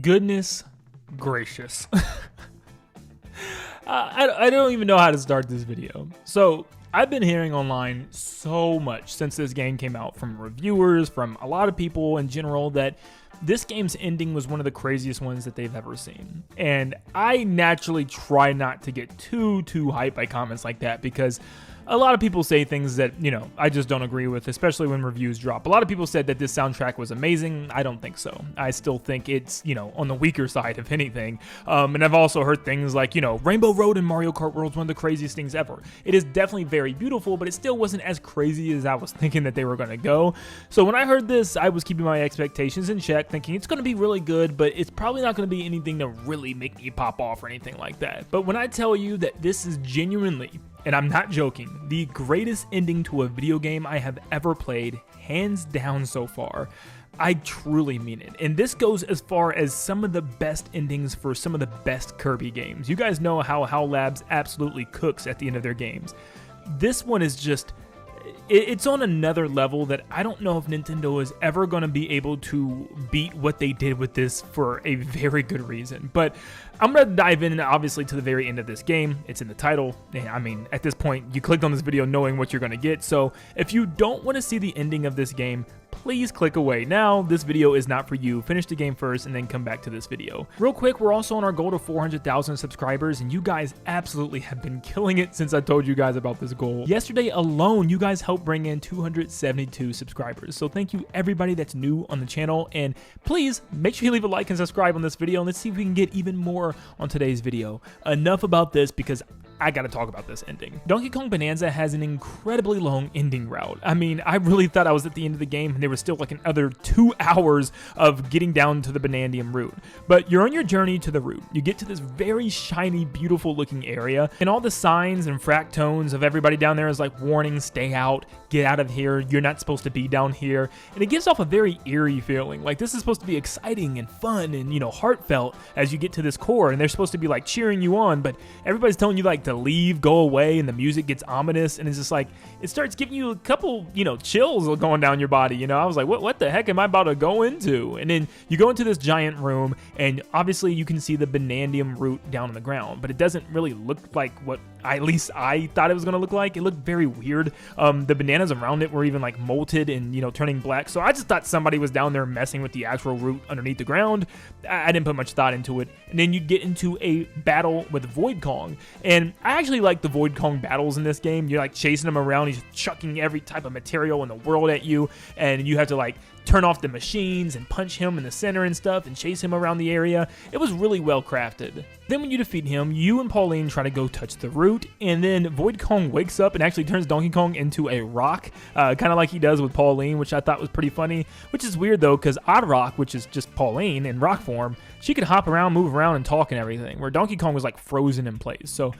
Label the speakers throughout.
Speaker 1: Goodness gracious. I don't even know how to start this video. So I've been hearing online so much since this game came out, from reviewers, from a lot of people in general, that this game's ending was one of the craziest ones that they've ever seen. And I naturally try not to get too hyped by comments like that, because a lot of people say things that, I just don't agree with, especially when reviews drop. A lot of people said that this soundtrack was amazing. I don't think so. I still think it's, on the weaker side, if anything. And I've also heard things like, Rainbow Road in Mario Kart World is one of the craziest things ever. It is definitely very beautiful, but it still wasn't as crazy as I was thinking that they were going to go. So when I heard this, I was keeping my expectations in check, thinking it's going to be really good, but it's probably not going to be anything to really make me pop off or anything like that. But when I tell you that this is genuinely, and I'm not joking, the greatest ending to a video game I have ever played, hands down so far, I truly mean it. And this goes as far as some of the best endings for some of the best Kirby games. You guys know how HAL Labs absolutely cooks at the end of their games. This one is just, it's on another level that I don't know if Nintendo is ever going to be able to beat what they did with this, for a very good reason. But I'm going to dive in, obviously, to the very end of this game. It's in the title. I mean, at this point, you clicked on this video knowing what you're going to get. So if you don't want to see the ending of this game, please click away now. This video is not for you. Finish the game first and then come back to this video. Real quick, we're also on our goal to 400,000 subscribers, and you guys absolutely have been killing it since I told you guys about this goal. Yesterday alone, you guys helped bring in 272 subscribers. So thank you everybody that's new on the channel, and please make sure you leave a like and subscribe on this video, and let's see if we can get even more on today's video. Enough about this, because I gotta talk about this ending. Donkey Kong Bananza has an incredibly long ending route. I mean, I really thought I was at the end of the game and there was still like another 2 hours of getting down to the Banandium route. But you're on your journey to the route. You get to this very shiny, beautiful looking area, and all the signs and fractones of everybody down there is like, warning, stay out, get out of here, you're not supposed to be down here. And it gives off a very eerie feeling. Like, this is supposed to be exciting and fun and, heartfelt as you get to this core, and they're supposed to be like cheering you on, but everybody's telling you like to leave, go away, and the music gets ominous, and it's just like, it starts giving you a couple, chills going down your body. I was like, what the heck am I about to go into? And then you go into this giant room, and obviously you can see the Banandium root down on the ground, but it doesn't really look like what at least I thought it was going to look like. It looked very weird. The bananas around it were even like molted and, turning black. So I just thought somebody was down there messing with the actual root underneath the ground. I didn't put much thought into it. And then you get into a battle with Void Kong. And I actually like the Void Kong battles in this game. You're like chasing him around. He's chucking every type of material in the world at you. And you have to like turn off the machines and punch him in the center and stuff and chase him around the area. It was really well crafted. Then when you defeat him, you and Pauline try to go touch the root, and then Void Kong wakes up and actually turns Donkey Kong into a rock, kind of like he does with Pauline, which I thought was pretty funny, which is weird though, because Odd Rock, which is just Pauline in rock form, she could hop around, move around, and talk and everything, where Donkey Kong was like frozen in place. So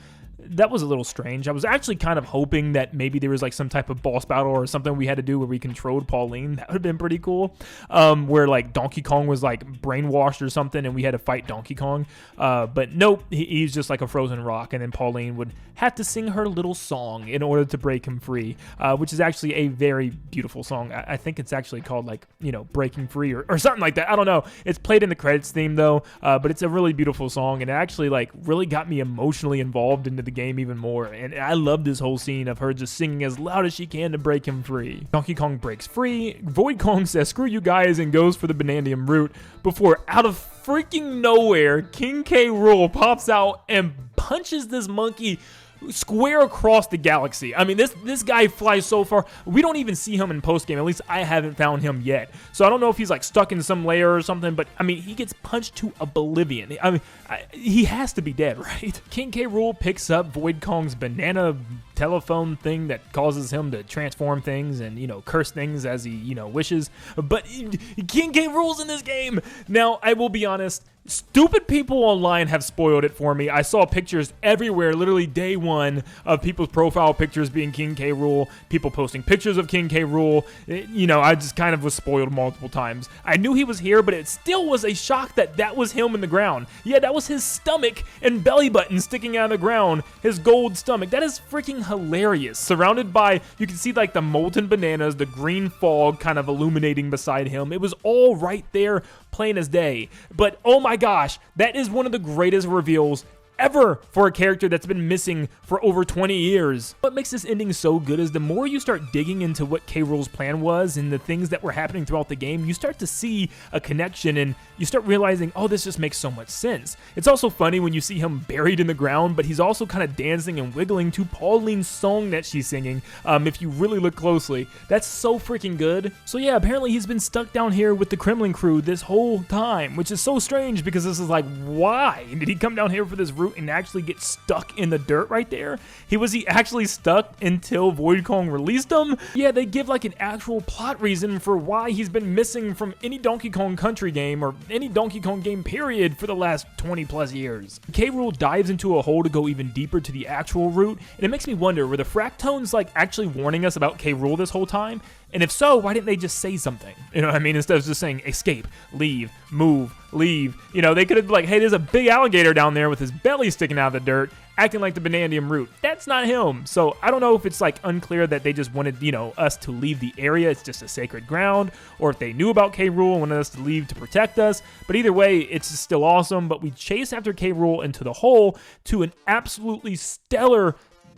Speaker 1: that was a little strange. I was actually kind of hoping that maybe there was like some type of boss battle or something we had to do where we controlled Pauline. That would have been pretty cool. Where like Donkey Kong was like brainwashed or something and we had to fight Donkey Kong. But nope, he's just like a frozen rock, and then Pauline would have to sing her little song in order to break him free, which is actually a very beautiful song. I think it's actually called like, Breaking Free or something like that. I don't know. It's played in the credits theme though, but it's a really beautiful song, and it actually like really got me emotionally involved into the game even more. And I love this whole scene of her just singing as loud as she can to break him free. Donkey Kong breaks free. Void Kong says, "Screw you guys," and goes for the Banandium root, before out of freaking nowhere, King K. Rool pops out and punches this monkey square across the galaxy. I mean, this guy flies so far. We don't even see him in post-game. At least I haven't found him yet. So I don't know if he's like stuck in some layer or something, but I mean, he gets punched to oblivion. I mean, he has to be dead, right? King K. Rool picks up Void Kong's banana telephone thing that causes him to transform things and, curse things as he, wishes. But King K. Rool's in this game. Now, I will be honest, stupid people online have spoiled it for me. I saw pictures everywhere, literally day one, of people's profile pictures being King K. Rool, people posting pictures of King K. Rool. I just kind of was spoiled multiple times. I knew he was here, but it still was a shock that was him in the ground. Yeah, that was his stomach and belly button sticking out of the ground, his gold stomach. That is freaking hilarious. Surrounded by, you can see like the molten bananas, the green fog kind of illuminating beside him. It was all right there, plain as day. But oh my gosh, that is one of the greatest reveals ever for a character that's been missing for over 20 years. What makes this ending so good is the more you start digging into what K. Rool's plan was and the things that were happening throughout the game, you start to see a connection and you start realizing, oh, this just makes so much sense. It's also funny when you see him buried in the ground, but he's also kind of dancing and wiggling to Pauline's song that she's singing. If you really look closely, that's so freaking good. So yeah, apparently he's been stuck down here with the Kremling Crew this whole time, which is so strange because this is like, why did he come down here for this route and actually get stuck in the dirt right there? Was he actually stuck until Void Kong released him? Yeah, they give like an actual plot reason for why he's been missing from any Donkey Kong Country game or any Donkey Kong game period for the last 20 plus years. K. Rool dives into a hole to go even deeper to the actual route, and it makes me wonder, were the Fractones like actually warning us about K. Rool this whole time? And if so, why didn't they just say something? You know what I mean? Instead of just saying, escape, leave, move, leave. You know, they could have been like, hey, there's a big alligator down there with his belly sticking out of the dirt, acting like the Banandium route. That's not him. So I don't know if it's like unclear that they just wanted, you know, us to leave the area. It's just a sacred ground. Or if they knew about K. Rool and wanted us to leave to protect us. But either way, it's still awesome. But we chase after K. Rool into the hole to an absolutely stellar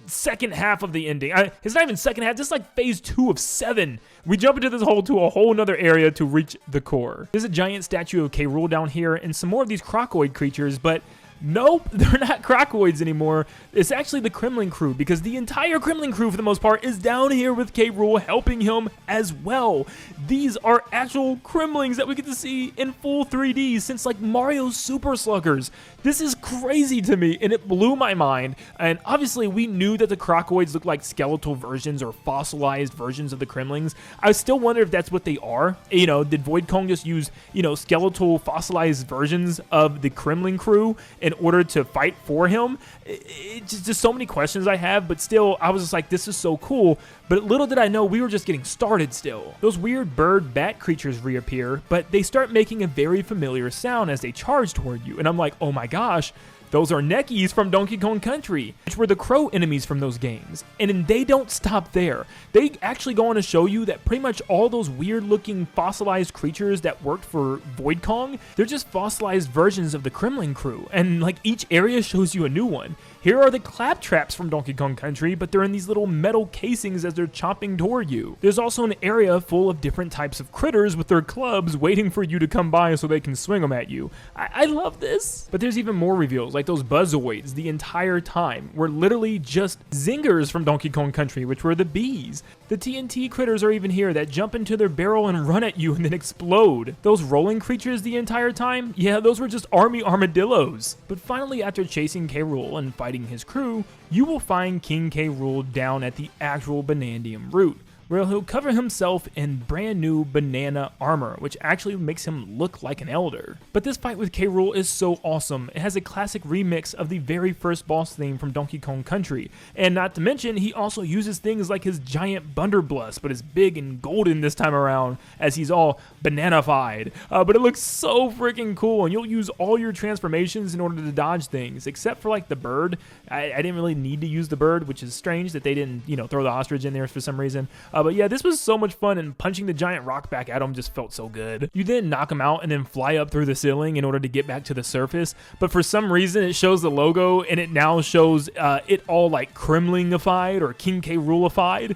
Speaker 1: second half of the ending. It's not even second half, just like phase 2 of 7. We jump into this hole to a whole nother area to reach the core. There's a giant statue of K. Rool down here and some more of these crocoid creatures, but nope, they're not crocoids anymore. It's actually the Kremling Crew, because the entire Kremling Crew, for the most part, is down here with K. Rool helping him as well. These are actual Kremlings that we get to see in full 3D since like Mario's Super Sluggers. This is crazy to me, and it blew my mind. And obviously, we knew that the crocoids look like skeletal versions or fossilized versions of the Kremlings. I still wonder if that's what they are. You know, did Void Kong just use, you know, skeletal fossilized versions of the Kremling Crew in order to fight for him? It's just so many questions I have, but still, I was just like, this is so cool. But little did I know we were just getting started still. Those weird bird bat creatures reappear, but they start making a very familiar sound as they charge toward you. And I'm like, oh my gosh, those are Neckies from Donkey Kong Country, which were the crow enemies from those games. And then they don't stop there. They actually go on to show you that pretty much all those weird looking fossilized creatures that worked for Void Kong, they're just fossilized versions of the Kremling Crew. And like each area shows you a new one. Here are the claptraps from Donkey Kong Country, but they're in these little metal casings as they're chomping toward you. There's also an area full of different types of critters with their clubs waiting for you to come by so they can swing them at you. I love this. But there's even more reveals, like those buzzoids the entire time were literally just zingers from Donkey Kong Country, which were the bees. The TNT critters are even here that jump into their barrel and run at you and then explode. Those rolling creatures the entire time, yeah, those were just army armadillos. But finally, after chasing K. Rool and fighting his crew, you will find King K. Rool down at the actual Banandium route, where he'll cover himself in brand new banana armor, which actually makes him look like an elder. But this fight with K. Rool is so awesome. It has a classic remix of the very first boss theme from Donkey Kong Country. And not to mention, he also uses things like his giant blunderbuss, but it's big and golden this time around, as he's all banana-fied. But it looks so freaking cool, and you'll use all your transformations in order to dodge things, except for like the bird. I didn't really need to use the bird, which is strange that they didn't, you know, throw the ostrich in there for some reason. But yeah, this was so much fun, and punching the giant rock back at him just felt so good. You then knock him out and then fly up through the ceiling in order to get back to the surface, but for some reason it shows the logo and it now shows it all like Kremlingified or King K. Roolified,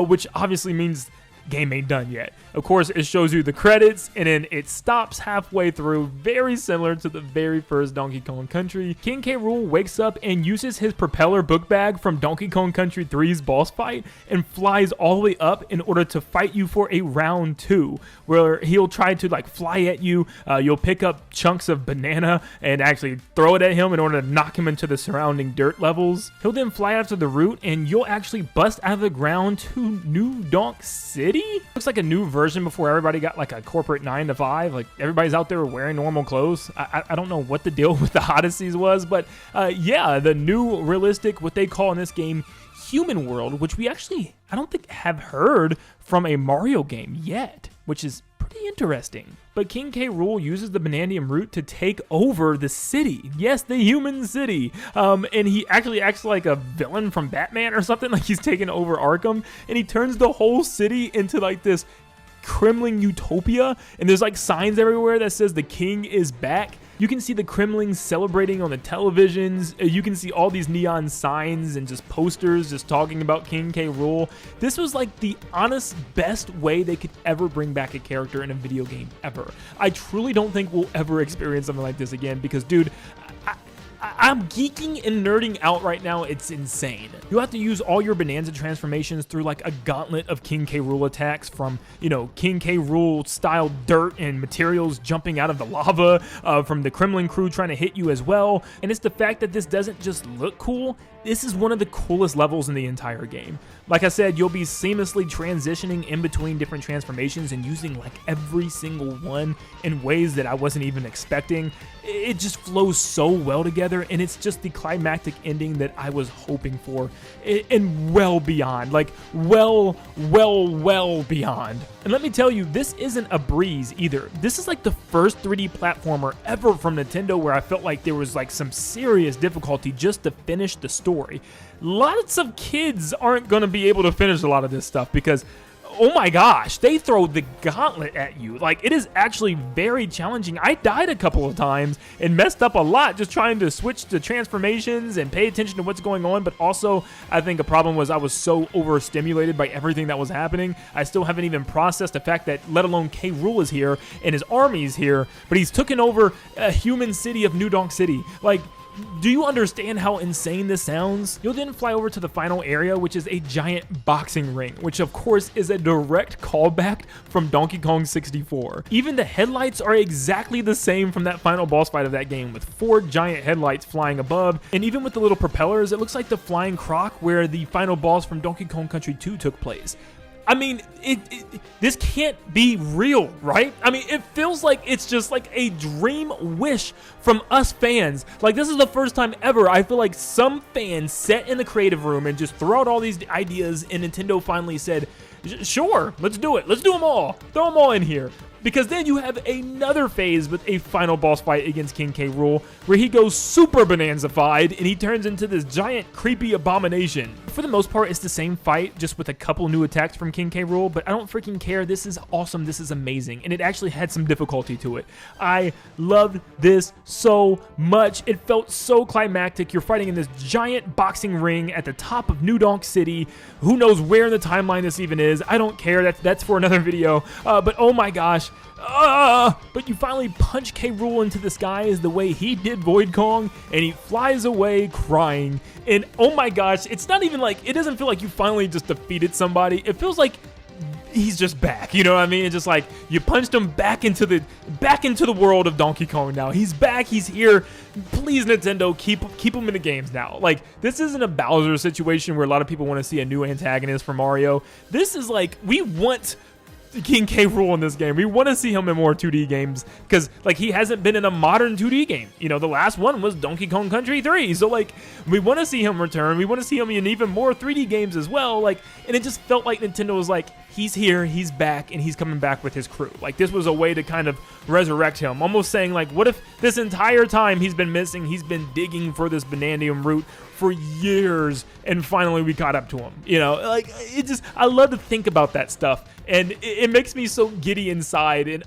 Speaker 1: which obviously means game ain't done yet. Of course, it shows you the credits, and then it stops halfway through, very similar to the very first Donkey Kong Country. King K. Rool wakes up and uses his propeller book bag from Donkey Kong Country 3's boss fight and flies all the way up in order to fight you for a round 2, where he'll try to like fly at you. You'll pick up chunks of banana and actually throw it at him in order to knock him into the surrounding dirt levels. He'll then fly after the route, and you'll actually bust out of the ground to New Donk City? Looks like a new version before everybody got like a corporate 9 to 5. Like everybody's out there wearing normal clothes. I don't know what the deal with the Odysseys was, but yeah, the new realistic, what they call in this game, human world, which we actually, I don't think have heard from a Mario game yet, which is pretty interesting. But King K. Rool uses the Banandium route to take over the city. Yes, the human city. And he actually acts like a villain from Batman or something, like he's taking over Arkham, and he turns the whole city into like this Kremling Utopia, and there's like signs everywhere that says the king is back. You can see the Kremlings celebrating on the televisions. You can see all these neon signs and just posters just talking about King K. Rool. This was like the honest best way they could ever bring back a character in a video game ever. I truly don't think we'll ever experience something like this again because, dude, I'm geeking and nerding out right now. It's insane. You have to use all your Bananza transformations through like a gauntlet of King K. Rool attacks from, you know, King K. Rool style dirt and materials jumping out of the lava, from the Kremling Crew trying to hit you as well. And it's the fact that this doesn't just look cool. This is one of the coolest levels in the entire game. Like I said, you'll be seamlessly transitioning in between different transformations and using like every single one in ways that I wasn't even expecting. It just flows so well together, and it's just the climactic ending that I was hoping for, and well beyond, like well beyond. And let me tell you, this isn't a breeze either. This is like the first 3D platformer ever from Nintendo where I felt like there was like some serious difficulty just to finish the story. Lots of kids aren't going to be able to finish a lot of this stuff because, oh my gosh, they throw the gauntlet at you. Like, it is actually very challenging. I died a couple of times and messed up a lot just trying to switch to transformations and pay attention to what's going on. But also, I think a problem was I was so overstimulated by everything that was happening. I still haven't even processed the fact that, let alone K. Rool is here and his army is here, but he's taken over a human city of New Donk City. Like, do you understand how insane this sounds? You'll then fly over to the final area, which is a giant boxing ring, which of course is a direct callback from Donkey Kong 64. Even the headlights are exactly the same from that final boss fight of that game, with 4 giant headlights flying above, and even with the little propellers, it looks like the flying croc where the final boss from Donkey Kong Country 2 took place. I mean, this can't be real, right? I mean, it feels like it's just like a dream wish from us fans. Like, this is the first time ever I feel like some fans sat in the creative room and just threw out all these ideas, and Nintendo finally said, sure, let's do it. Let's do them all. Throw them all in here. Because then you have another phase with a final boss fight against King K. Rool, where he goes super Bananza-fied and he turns into this giant creepy abomination. For the most part, it's the same fight, just with a couple new attacks from King K. Rool, but I don't freaking care. This is awesome. This is amazing. And it actually had some difficulty to it. I loved this so much. It felt so climactic. You're fighting in this giant boxing ring at the top of New Donk City. Who knows where in the timeline this even is? I don't care. That's for another video. But oh my gosh. But you finally punch K. Rool into the skies the way he did Void Kong, and he flies away crying. And oh my gosh, it's not even like, it doesn't feel like you finally just defeated somebody. It feels like he's just back, you know what I mean? It's just like you punched him back into the world of Donkey Kong now. He's back, he's here. Please, Nintendo, keep him in the games now. Like, this isn't a Bowser situation where a lot of people want to see a new antagonist for Mario. This is like, we want King K. Rool in this game. We want to see him in more 2D games because, like, he hasn't been in a modern 2D game. You know, the last one was Donkey Kong Country 3. So, like, we want to see him return. We want to see him in even more 3D games as well. Like, and it just felt like Nintendo was like, he's here, he's back, and he's coming back with his crew. Like, this was a way to kind of resurrect him. Almost saying, like, what if this entire time he's been missing, he's been digging for this Banandium root for years, and finally we caught up to him. You know, like, it just, I love to think about that stuff. And it makes me so giddy inside, and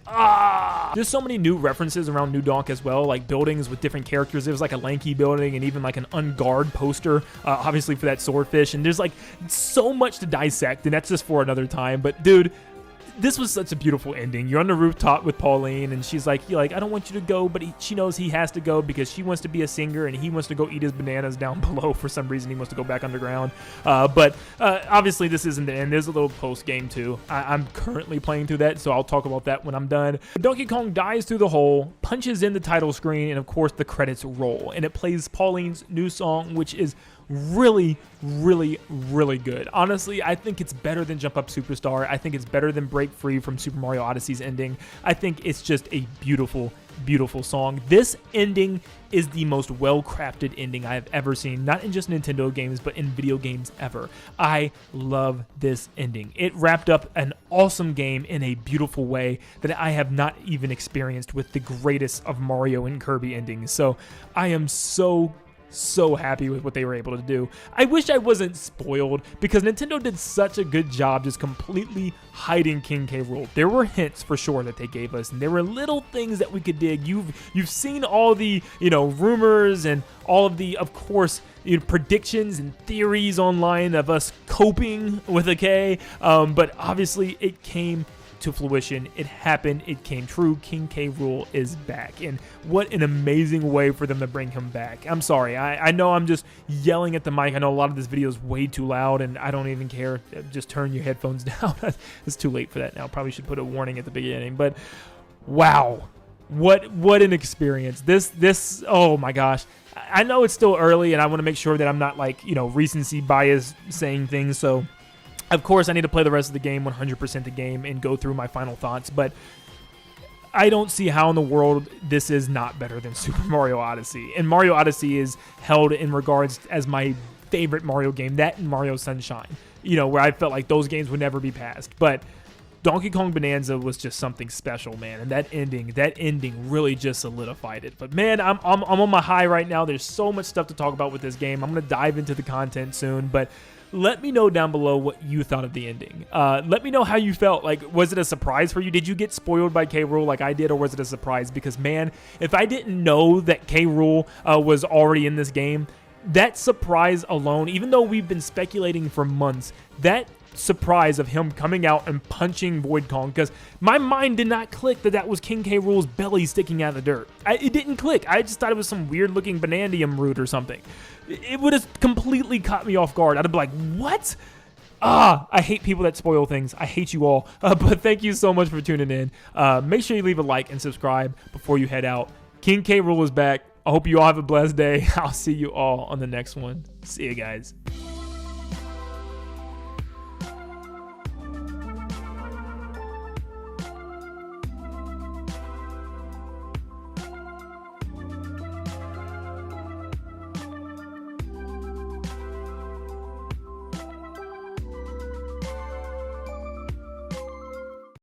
Speaker 1: there's so many new references around New Donk as well, like buildings with different characters. There was like a lanky building and even like an unguard poster, obviously for that swordfish, and there's like so much to dissect, and that's just for another time. But dude, this was such a beautiful ending. You're on the rooftop with Pauline, and she's like, I don't want you to go, but she knows he has to go because she wants to be a singer, and he wants to go eat his bananas down below. For some reason, he wants to go back underground. But obviously, this isn't the end. There's a little post-game, too. I'm currently playing through that, so I'll talk about that when I'm done. Donkey Kong dies through the hole, punches in the title screen, and of course, the credits roll. And it plays Pauline's new song, which is really good. Honestly, I think it's better than Jump Up Superstar. I think it's better than Break Free from Super Mario Odyssey's ending. I think it's just a beautiful song. This ending is the most well-crafted ending I have ever seen, not in just Nintendo games, but in video games ever. I love this ending. It wrapped up an awesome game in a beautiful way that I have not even experienced with the greatest of Mario and Kirby endings. So I am so so happy with what they were able to do. I wish I wasn't spoiled because Nintendo did such a good job just completely hiding King K. Rool. There were hints for sure that they gave us, and there were little things that we could dig. You've seen all the, you know, rumors and all of the, of course, you know, predictions and theories online of us coping with a K, but obviously it came to fruition. It happened. It came true. King K. Rool is back, and what an amazing way for them to bring him back. I'm sorry. I know I'm just yelling at the mic. I know a lot of this video is way too loud, and I don't even care. Just turn your headphones down. It's too late for that now. Probably should put a warning at the beginning, but wow. What an experience. This oh my gosh. I know it's still early, and I want to make sure that I'm not, like, you know, recency bias saying things, so of course I need to play the rest of the game, 100% the game, and go through my final thoughts, but I don't see how in the world this is not better than Super Mario Odyssey. And Mario Odyssey is held in regards as my favorite Mario game, that and Mario Sunshine, you know, where I felt like those games would never be passed. But Donkey Kong Bonanza was just something special, man, and that ending really just solidified it. But man, I'm on my high right now. There's so much stuff to talk about with this game. I'm gonna dive into the content soon, but let me know down below what you thought of the ending. Let me know how you felt. Like, was it a surprise for you? Did you get spoiled by K. Rool like I did, or was it a surprise? Because man, if I didn't know that K. Rool was already in this game, that surprise alone, even though we've been speculating for months, that surprise of him coming out and punching Void Kong, because my mind did not click that was King K. Rool's belly sticking out of the dirt. It didn't click. I just thought it was some weird looking Banandium root or something. It would have completely caught me off guard. I'd be like, what? I hate people that spoil things. I hate you all. But thank you so much for tuning in. Make sure you leave a like and subscribe before you head out. King K. Rool is back. I hope you all have a blessed day. I'll see you all on the next one. See you guys.